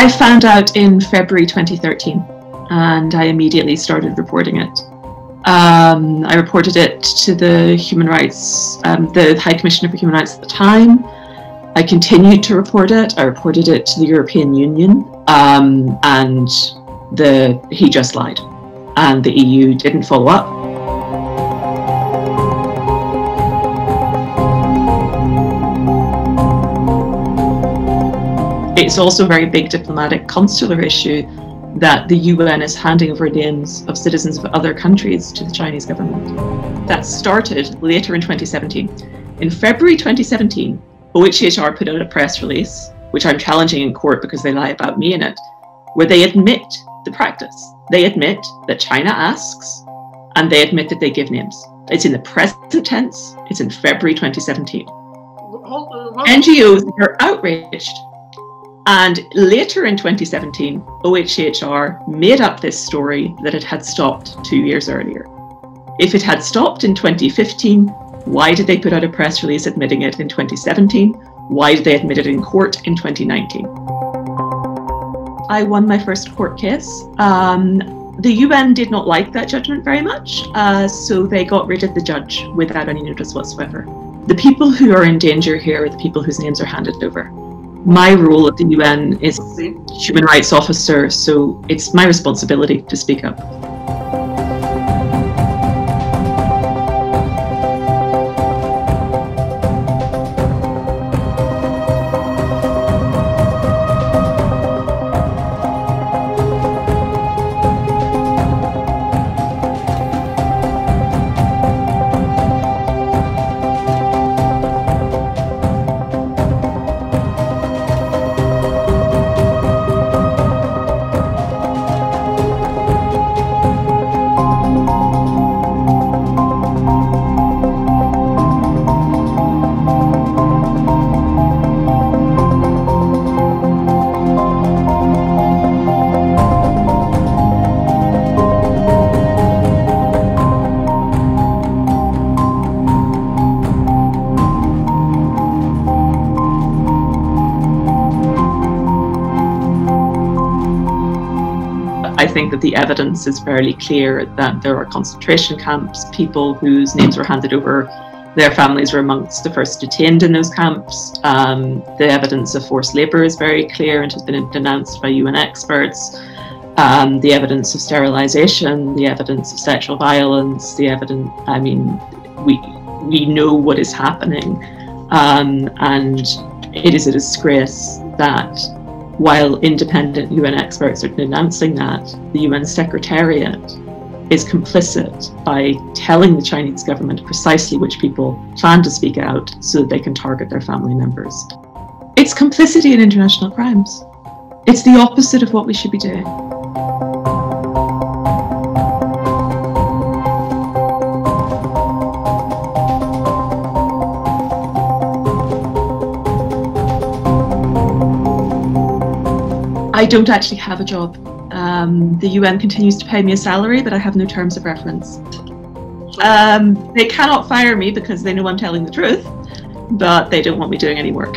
I found out in February 2013, and I immediately started reporting it. I reported it to the Human Rights, the High Commissioner for Human Rights at the time. I continued to report it. I reported it to the European Union, and he just lied, and the EU didn't follow up. It's also a very big diplomatic consular issue that the UN is handing over names of citizens of other countries to the Chinese government. That started later in 2017. In February 2017, OHCHR put out a press release, which I'm challenging in court because they lie about me in it, where they admit the practice. They admit that China asks, and they admit that they give names. It's in the present tense. It's in February 2017. NGOs are outraged. And later in 2017, OHCHR made up this story that it had stopped 2 years earlier. If it had stopped in 2015, why did they put out a press release admitting it in 2017? Why did they admit it in court in 2019? I won my first court case. The UN did not like that judgment very much, so they got rid of the judge without any notice whatsoever. The people who are in danger here are the people whose names are handed over. My role at the UN is human rights officer, so it's my responsibility to speak up. I think that the evidence is fairly clear that there are concentration camps, people whose names were handed over, their families were amongst the first detained in those camps. The evidence of forced labour is very clear and has been denounced by UN experts. The evidence of sterilisation, the evidence of sexual violence, the evidence, I mean, we know what is happening. And it is a disgrace that while independent UN experts are denouncing that, the UN Secretariat is complicit by telling the Chinese government precisely which people plan to speak out so that they can target their family members. It's complicity in international crimes. It's the opposite of what we should be doing. I don't actually have a job. The UN continues to pay me a salary, but I have no terms of reference. They cannot fire me because they know I'm telling the truth, but they don't want me doing any work.